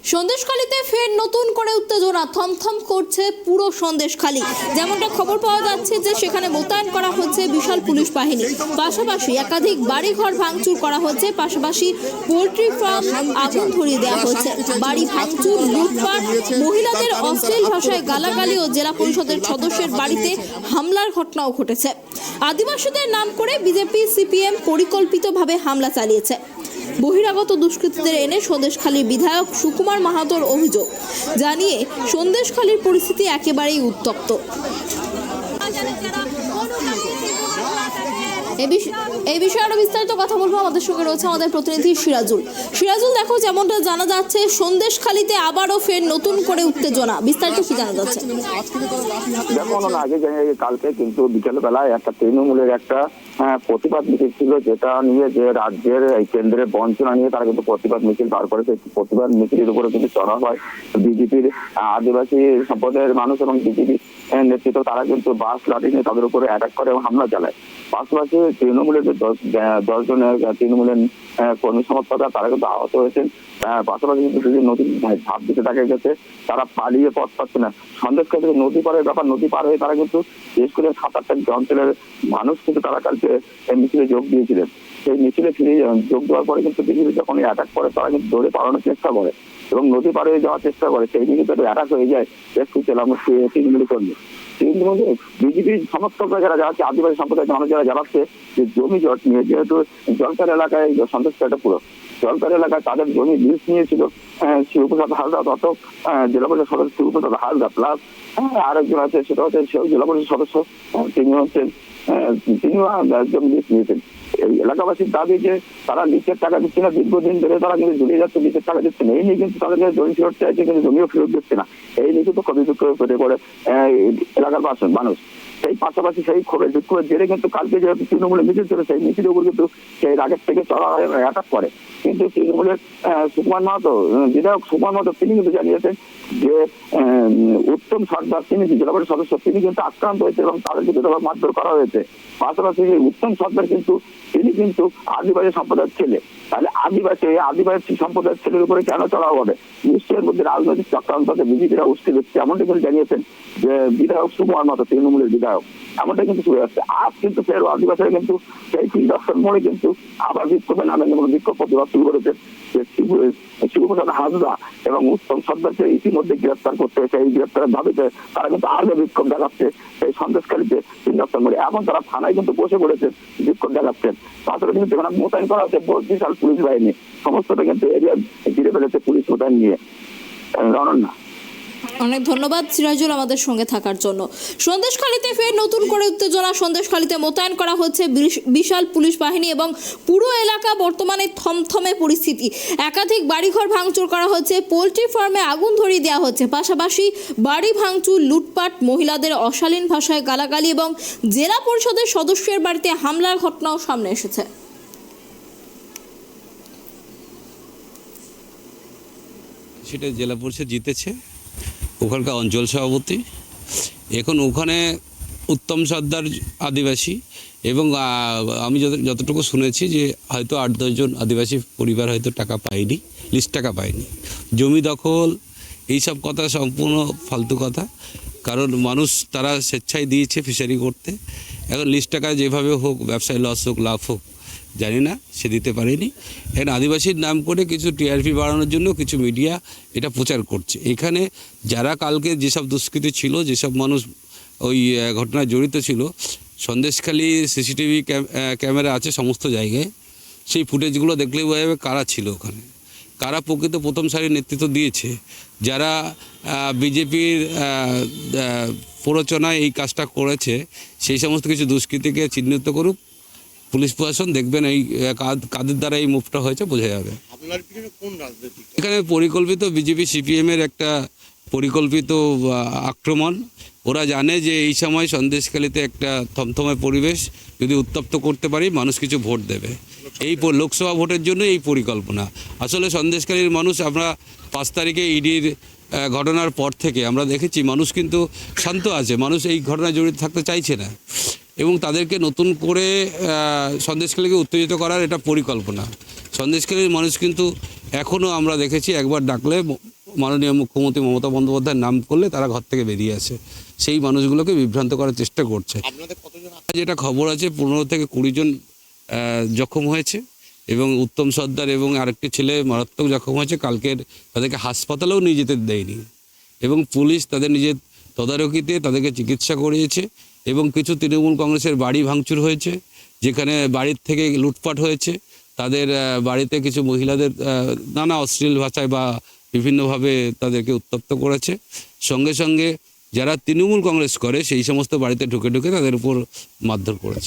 সন্দেশখালীতে ফের নতুন করে উত্তেজনা, থমথম করছে পুরো সন্দেশখালী। যেমনটা খবর পাওয়া যাচ্ছে যে সেখানে মোতায়েন করা হচ্ছে বিশাল পুলিশ বাহিনী, পাশাপাশি একাধিক বাড়িঘর ভাঙচুর করা হচ্ছে, পাশাপাশি পোল্ট্রি ফার্ম আগুন ধরিয়ে দেওয়া হচ্ছে। বাড়ি ভাঙচুর, লুটপাট, মহিলাদের অশ্লীল ভাষায় গালাগালি ও জেলা পরিষদের সদস্যের বাড়িতে হামলার ঘটনাও ঘটেছে। আদিবাসীদের নাম করে বিজেপি সিপিএম পরিকল্পিতভাবে হামলা চালিয়েছে। বহিরাগত দুষ্কৃতীদের এনে সন্দেশখালীর বিধায়ক সুকুমার মাহাতোর অভিযোগ জানিয়ে সন্দেশখালীর পরিস্থিতি একেবারেই উত্তপ্ত। এই বিষয়ে আরো বিস্তারিত কথা বলবো, আমাদের সঙ্গে রয়েছে আমাদের প্রতিনিধি সিরাজুল। দেখো, যেমনটা জানা যাচ্ছে সন্দেশখালীতে আবারও ফের নতুন করে উত্তেজনা, বিস্তারিত কি জানা যাচ্ছে? দেখুন, আগে কালকে কিন্তু বিকেল বেলায় একটা তৃণমূলের একটা প্রতিবাদ মিছিল ছিল, যেটা নিয়ে যে রাজ্যের এই কেন্দ্রের বঞ্চনা নিয়ে তারা কিন্তু প্রতিবাদ মিছিল বার করেছে। প্রতিবাদ মিছিলের উপরে কিন্তু চড়া হয় বিজেপির আদিবাসী সম্প্রদায়ের মানুষ এবং বিজেপি নেতৃত্ব, তারা কিন্তু বাস লাঠি নিয়ে তাদের উপরে অ্যাটাক করে এবং হামলা চালায়। পাশাপাশি তৃণমূলের যে 10 জনের তৃণমূলের কর্মী সমর্থকরা তারা কিন্তু আহত হয়েছেন। পাশাপাশি কিন্তু নদী ঝাঁপ দিতে দেখা গেছে, তারা পালিয়ে পথ পাচ্ছে না। সন্দেশখালী থেকে নদী পারের ব্যাপার, নদী পার হয়ে তারা কিন্তু বিশেষ করে 7-8টা অঞ্চলের মানুষ কিন্তু তারা কালকে মিছিলে যোগ দিয়েছিলেন। সেই মিছিলে ফিরে যোগ দেওয়ার পরে কিন্তু বিজেপি যখন অ্যাটাক করে তারা কিন্তু দৌড়ে পালানোর চেষ্টা করে এবং নদী পার হয়ে যাওয়ার চেষ্টা করে। সেই দিকে কিন্তু অ্যাটাক হয়ে যায় তৃণমূল কর্মী। বিজেপির সমর্থকরা যারা যাচ্ছে, আদিবাসী সম্প্রদায়ের মানুষ যারা যাচ্ছে যে জমি জট নিয়ে, যেহেতু জলকার এলাকায় সন্দেশখালীটা পুরো জলকার এলাকায় তাদের জমি লিজ নিয়েছিল শিবপ্রসাদ হালদার, তত জেলা পরিষদ সদস্য শিবপ্রসাদ হালদার, প্লাস আরেকজন আছে, সেটা হচ্ছে সেও জেলা পরিষদ সদস্য, তিনিও জমি লিজ নিয়েছেন। এই এলাকাবাসীর দাবি যে তারা লিচের টাকা দিচ্ছে না, দীর্ঘদিন ধরে তারা কিন্তু ঝুলিয়ে যাচ্ছে, লিচের টাকা দিচ্ছে না। এই নিয়ে কিন্তু তাদেরকে জমি ফেরত চাইছে, কিন্তু জমিও ফেরত দিচ্ছে না। এই নিয়ে কিন্তু ক্ষোভে বিক্ষোভে ফেটে পড়ে এলাকার মানুষ। সেই পাশাপাশি সেই ক্ষোভে বিক্ষোভের জেরে কিন্তু কালকে যেহেতু তৃণমূলের মিছিল ছিল, সেই মিছিলের উপর কিন্তু সেই রাগের থেকে চড়া অ্যাটাক করে। কিন্তু তৃণমূলের সুকুমার মাহাতো, বিধায়ক সুকুমার মাহাতো, তিনি কিন্তু জানিয়েছেন যে উত্তম সর্দার, তিনি জেলা পরিষদ সদস্য, তিনি কিন্তু আক্রান্ত হয়েছে এবং তাদেরকে মারধর করা হয়েছে। পাশাপাশি উত্তম সর্দার কিন্তু তিনি কিন্তু আদিবাসী সম্প্রদায়ের ছেলে। তাহলে আদিবাসী সম্প্রদায়ের ছেলের উপরে কেন চড়াও হবে? নিশ্চয়ের মধ্যে রাজনৈতিক চক্রান্তকে বিজেপিরা উস্কে দিচ্ছে, এমনটা কিন্তু জানিয়েছেন যে বিধায়ক সুকুমার মাহাতো, তৃণমূলের বিধায়ক। এমনটা কিন্তু শুরু হচ্ছে। আজ কিন্তু ফের আদিবাসীরা কিন্তু সেই 3 দর্শন মোড়ে কিন্তু আবার বিক্ষোভে নামেন এবং বিক্ষোভ প্রতিবাদ শুরু করেছে। শিবপ্রসাদ হাজরা এবং উত্তম সর্দারকে ইতিমধ্যে গ্রেপ্তার করতে হয়েছে। এই গ্রেপ্তারের দাবিতে তারা কিন্তু আরো বিক্ষোভ দেখাচ্ছে এই সন্দেশখালীতে 3 দর্শন মোড়ে। এখন তারা থানায় কিন্তু বসে পড়েছে, বিক্ষোভ দেখাচ্ছেন। তাছাড়া কিন্তু এখানে মোতায়েন করা হচ্ছে বিশাল পুলিশ বাহিনী, সমস্তটা কিন্তু এরিয়া ঘিরে ফেলেছে পুলিশ মোতায়েন নিয়ে। রণন্যা, অনেক ধন্যবাদ সিরাজুল আমাদের সঙ্গে থাকার জন্য। সন্দেশখালীতে ফের নতুন করে উত্তেজনা, সন্দেশখালীতে মোতায়েন করা হচ্ছে বিশাল পুলিশ বাহিনী এবং পুরো এলাকা বর্তমানে থমথমে পরিস্থিতি। একাধিক বাড়িঘর ভাঙচুর করা হচ্ছে, পোল্ট্রি ফার্মে আগুন ধরিয়ে দেওয়া হচ্ছে, পাশাপাশি বাড়ি ভাঙচুর, লুটপাট, মহিলাদের অশালীন ভাষায় গালাগালি এবং জেলা পরিষদের সদস্যের বাড়িতে হামলার ঘটনাও সামনে এসেছে। সেটা জেলা পরিষদ জিতেছে, ওখানকার অঞ্চল সভাপতি। এখন ওখানে উত্তম সর্দার আদিবাসী এবং আমি যতটুকু শুনেছি যে হয়তো 8-10 জন আদিবাসী পরিবার হয়তো টাকা পায়নি, লিস্ট টাকা পায়নি। জমি দখল এইসব কথা সম্পূর্ণ ফালতু কথা, কারণ মানুষ তারা স্বেচ্ছায় দিয়েছে ফিশারি করতে। এখন লিস্ট টাকা যেভাবে হোক, ব্যবসায় লস হোক লাভ হোক জানি না, সে দিতে পারেনি। এখন আদিবাসীর নাম করে কিছু টিআরপি বাড়ানোর জন্য কিছু মিডিয়া এটা প্রচার করছে। এখানে যারা কালকে যেসব দুষ্কৃতী ছিল, যেসব মানুষ ওই ঘটনায় জড়িত ছিল, সন্দেশখালী সিসিটিভি ক্যামেরা আছে সমস্ত জায়গায়। সেই ফুটেজগুলো দেখলেই বোঝা যাবে কারা ছিল ওখানে, কারা প্রকৃত প্রথম সারির নেতৃত্ব দিয়েছে, যারা বিজেপির প্ররোচনায় এই কাজটা করেছে। সেই সমস্ত কিছু দুষ্কৃতীকে চিহ্নিত করুক পুলিশ প্রশাসন, দেখবেন এই কাদের দ্বারা এই মুভটা হয়েছে বোঝা যাবে। এখানে পরিকল্পিত বিজেপি সিপিএমের একটা পরিকল্পিত আক্রমণ। ওরা জানে যে এই সময় সন্দেশখালীতে একটা থমথমে পরিবেশ যদি উত্তপ্ত করতে পারি, মানুষ কিছু ভোট দেবে। এই লোকসভা ভোটের জন্য এই পরিকল্পনা। আসলে সন্দেশখালীর মানুষ, আমরা 5 তারিখে ইডির ঘটনার পর থেকে আমরা দেখেছি মানুষ কিন্তু শান্ত আছে, মানুষ এই ঘটনায় জড়িত থাকতে চাইছে না এবং তাদেরকে নতুন করে সন্দেশখালীকে উত্তেজিত করার এটা পরিকল্পনা। সন্দেশখালীর মানুষ কিন্তু এখনও আমরা দেখেছি একবার ডাকলে মাননীয় মুখ্যমন্ত্রী মমতা বন্দ্যোপাধ্যায়ের নাম করলে তারা ঘর থেকে বেরিয়ে আসে, সেই মানুষগুলোকে বিভ্রান্ত করার চেষ্টা করছে। যেটা খবর আছে 15 থেকে 20 জন জখম হয়েছে এবং উত্তম সর্দার এবং আরেকটি ছেলে মারাত্মক জখম হয়েছে। কালকের তাদেরকে হাসপাতালেও নিয়ে যেতে দেয়নি এবং পুলিশ তাদের নিজের তদারকিতে তাদেরকে চিকিৎসা করিয়েছে এবং কিছু তৃণমূল কংগ্রেসের বাড়ি ভাঙচুর হয়েছে, যেখানে বাড়ির থেকে লুটপাট হয়েছে। তাদের বাড়িতে কিছু মহিলাদের নানা অশ্লীল ভাষায় বা বিভিন্নভাবে তাদেরকে উত্তপ্ত করেছে। সঙ্গে সঙ্গে যারা তৃণমূল কংগ্রেস করে সেই সমস্ত বাড়িতে ঢুকে ঢুকে তাদের উপর মারধর করেছে।